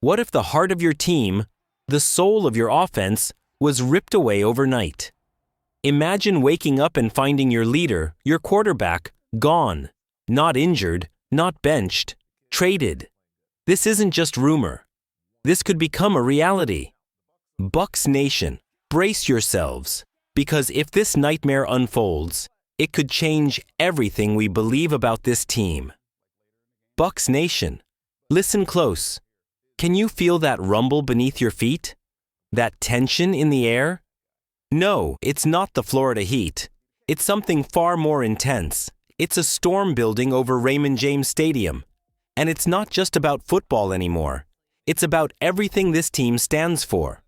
What if the heart of your team, the soul of your offense, was ripped away overnight? Imagine waking up and finding your leader, your quarterback, gone. Not injured, not benched, traded. This isn't just rumor. This could become a reality. Bucs Nation, brace yourselves, because if this nightmare unfolds, it could change everything we believe about this team. Bucs Nation, listen close. Can you feel that rumble beneath your feet? That tension in the air? No, it's not the Florida heat. It's something far more intense. It's a storm building over Raymond James Stadium. And it's not just about football anymore. It's about everything this team stands for.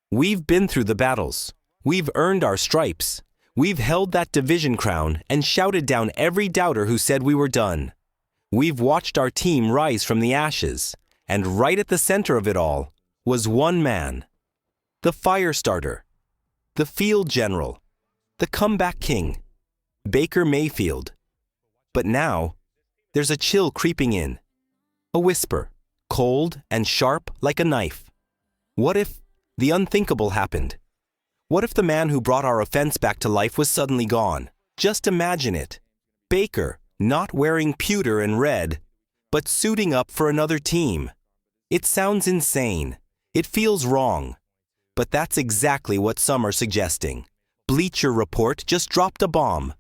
We've been through the battles. We've earned our stripes. We've held that division crown and shouted down every doubter who said we were done. We've watched our team rise from the ashes, and right at the center of it all was one man. The fire starter, the field general, the comeback king, Baker Mayfield. But now, there's a chill creeping in. A whisper, cold and sharp like a knife. What if the unthinkable happened? What if the man who brought our offense back to life was suddenly gone? Just imagine it. Baker, not wearing pewter and red, but suiting up for another team. It sounds insane. It feels wrong. But that's exactly what some are suggesting. Bleacher Report just dropped a bomb.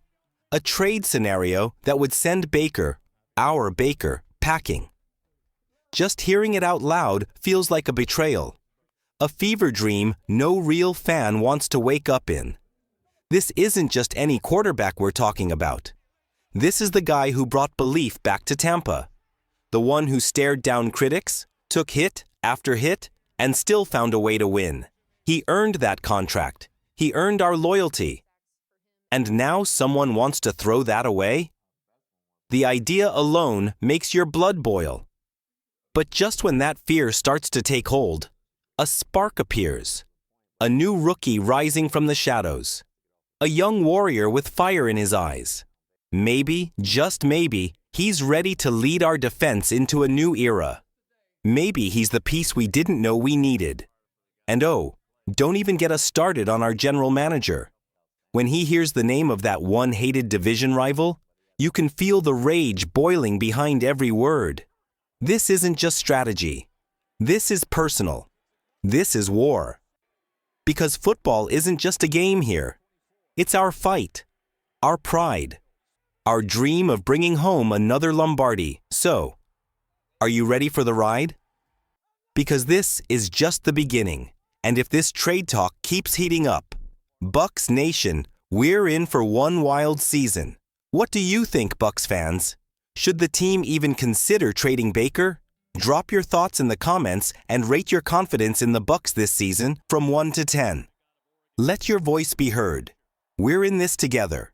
A trade scenario that would send Baker, our Baker, packing. Just hearing it out loud feels like a betrayal. A fever dream no real fan wants to wake up in. This isn't just any quarterback we're talking about. This is the guy who brought belief back to Tampa. The one who stared down critics, took hit after hit, and still found a way to win. He earned that contract. He earned our loyalty. And now someone wants to throw that away? The idea alone makes your blood boil. But just when that fear starts to take hold, a spark appears. A new rookie rising from the shadows. A young warrior with fire in his eyes. Maybe, just maybe, he's ready to lead our defense into a new era. Maybe he's the piece we didn't know we needed. And oh, don't even get us started on our general manager. When he hears the name of that one hated division rival, you can feel the rage boiling behind every word. This isn't just strategy. This is personal. This is war. Because football isn't just a game here. It's our fight, our pride, our dream of bringing home another Lombardi. So, are you ready for the ride? Because this is just the beginning. And if this trade talk keeps heating up, Bucs Nation, we're in for one wild season. What do you think, Bucs fans? Should the team even consider trading Baker? Drop your thoughts in the comments and rate your confidence in the Bucs this season from 1 to 10. Let your voice be heard. We're in this together.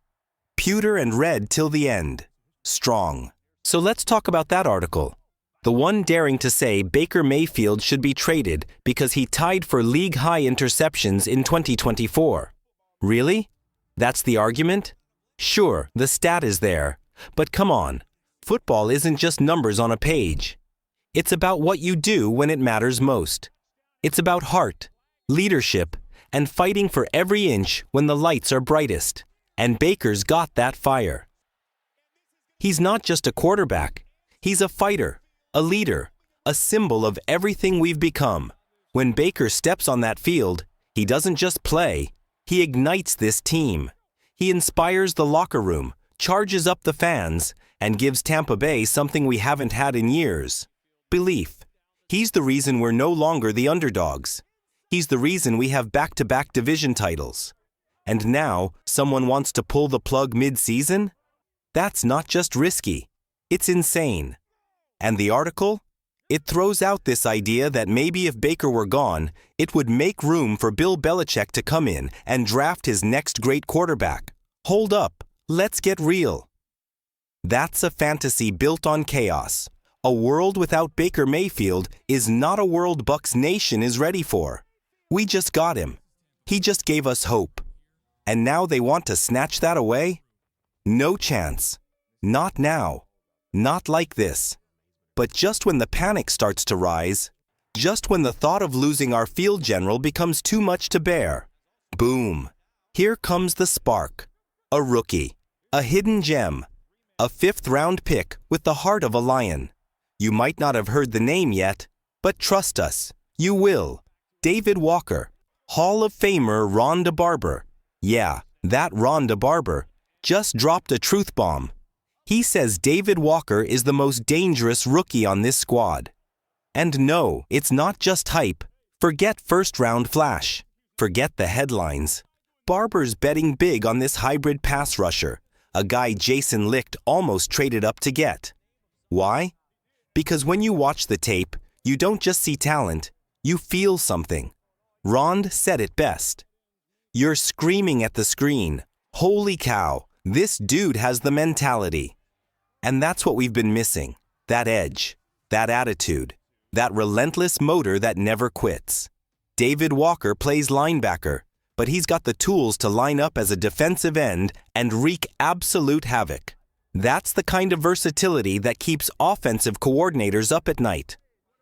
Pewter and red till the end. Strong. So let's talk about that article. The one daring to say Baker Mayfield should be traded because he tied for league-high interceptions in 2024. Really? That's the argument? Sure, the stat is there. But come on, football isn't just numbers on a page. It's about what you do when it matters most. It's about heart, leadership, and fighting for every inch when the lights are brightest. And Baker's got that fire. He's not just a quarterback. He's a fighter, a leader, a symbol of everything we've become. When Baker steps on that field, he doesn't just play. He ignites this team. He inspires the locker room, charges up the fans, and gives Tampa Bay something we haven't had in years. Belief. He's the reason we're no longer the underdogs. He's the reason we have back-to-back division titles. And now, someone wants to pull the plug mid-season? That's not just risky. It's insane. And the article? It throws out this idea that maybe if Baker were gone, it would make room for Bill Belichick to come in and draft his next great quarterback. Hold up. Let's get real. That's a fantasy built on chaos. A world without Baker Mayfield is not a world Bucs Nation is ready for. We just got him. He just gave us hope. And now they want to snatch that away? No chance. Not now. Not like this. But just when the panic starts to rise, Just when the thought of losing our field general becomes too much to bear. Boom! Here comes the spark. A rookie. A hidden gem. A fifth-round pick with the heart of a lion. You might not have heard the name yet, but trust us, you will. David Walker. Hall of Famer Rhonda Barber. Yeah, that Rhonda Barber just dropped a truth bomb. He says David Walker is the most dangerous rookie on this squad. And no, it's not just hype. Forget first-round flash. Forget the headlines. Barber's betting big on this hybrid pass rusher, a guy Jason Licht almost traded up to get. Why? Because when you watch the tape, you don't just see talent, you feel something. Rond said it best. You're screaming at the screen, holy cow, this dude has the mentality. And that's what we've been missing, that edge, that attitude, that relentless motor that never quits. David Walker plays linebacker, but he's got the tools to line up as a defensive end and wreak absolute havoc. That's the kind of versatility that keeps offensive coordinators up at night.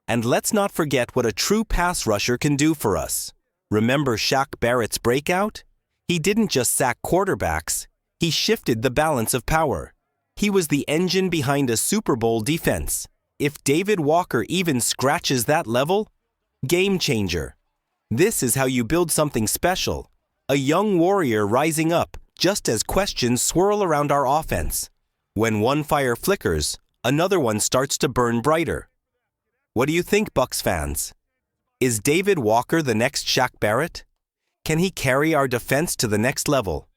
And let's not forget what a true pass rusher can do for us. Remember Shaq Barrett's breakout? He didn't just sack quarterbacks, he shifted the balance of power. He was the engine behind a Super Bowl defense. If David Walker even scratches that level, game changer. This is how you build something special. A young warrior rising up just as questions swirl around our offense. When one fire flickers, another one starts to burn brighter. What do you think, Bucs fans? Is David Walker the next Shaq Barrett? Can he carry our defense to the next level?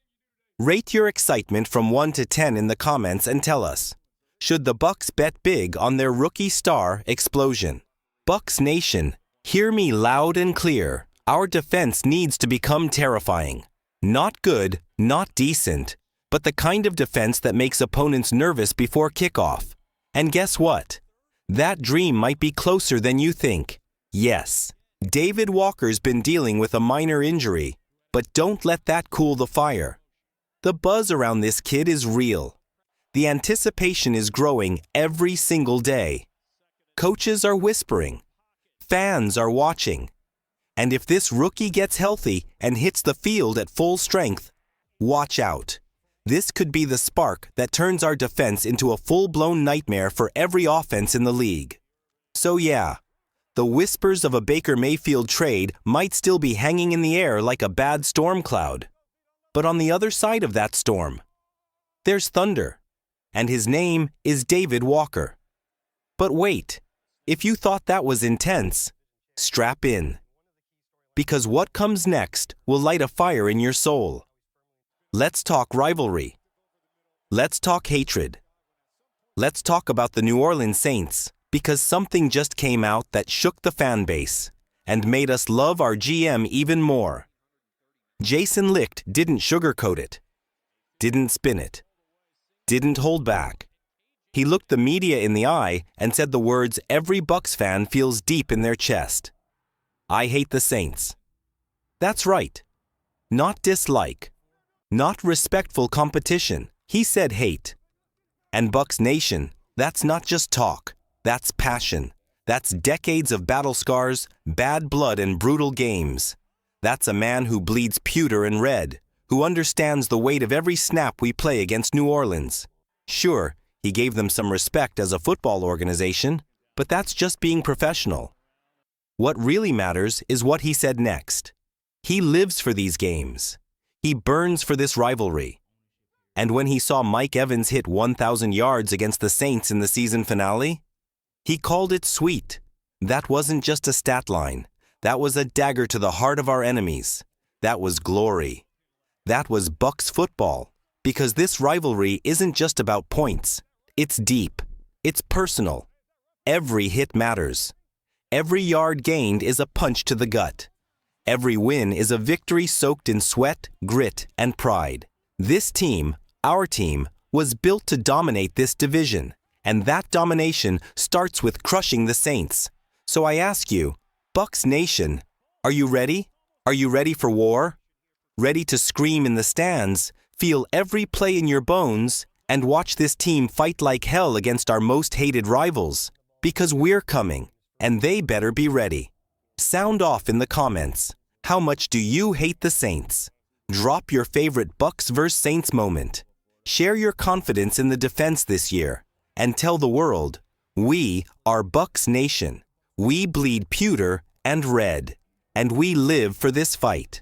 Rate your excitement from 1 to 10 in the comments and tell us. Should the Bucs bet big on their rookie star explosion? Bucs Nation, hear me loud and clear. Our defense needs to become terrifying. Not good, not decent, but the kind of defense that makes opponents nervous before kickoff. And guess what? That dream might be closer than you think. Yes, David Walker's been dealing with a minor injury, but don't let that cool the fire. The buzz around this kid is real. The anticipation is growing every single day. Coaches are whispering. Fans are watching. And if this rookie gets healthy and hits the field at full strength, watch out. This could be the spark that turns our defense into a full-blown nightmare for every offense in the league. So yeah, the whispers of a Baker Mayfield trade might still be hanging in the air like a bad storm cloud. But on the other side of that storm, there's thunder, and his name is David Walker. But wait, if you thought that was intense, strap in. Because what comes next will light a fire in your soul. Let's talk rivalry. Let's talk hatred. Let's talk about the New Orleans Saints, because something just came out that shook the fan base and made us love our GM even more. Jason Licht didn't sugarcoat it, didn't spin it, didn't hold back. He looked the media in the eye and said the words every Bucs fan feels deep in their chest. I hate the Saints. That's right. Not dislike. Not respectful competition. He said hate. And Bucs Nation, that's not just talk. That's passion. That's decades of battle scars, bad blood, and brutal games. That's a man who bleeds pewter and red, who understands the weight of every snap we play against New Orleans. Sure, he gave them some respect as a football organization, but that's just being professional. What really matters is what he said next. He lives for these games. He burns for this rivalry. And when he saw Mike Evans hit 1,000 yards against the Saints in the season finale, he called it sweet. That wasn't just a stat line. That was a dagger to the heart of our enemies. That was glory. That was Bucs football. Because this rivalry isn't just about points. It's deep. It's personal. Every hit matters. Every yard gained is a punch to the gut. Every win is a victory soaked in sweat, grit, and pride. This team, our team, was built to dominate this division. And that domination starts with crushing the Saints. So I ask you, Bucs Nation, are you ready? Are you ready for war? Ready to scream in the stands, feel every play in your bones, and watch this team fight like hell against our most hated rivals? Because we're coming, and they better be ready. Sound off in the comments. How much do you hate the Saints? Drop your favorite Bucs vs. Saints moment. Share your confidence in the defense this year. And tell the world, we are Bucs Nation. We bleed pewter and red. And we live for this fight.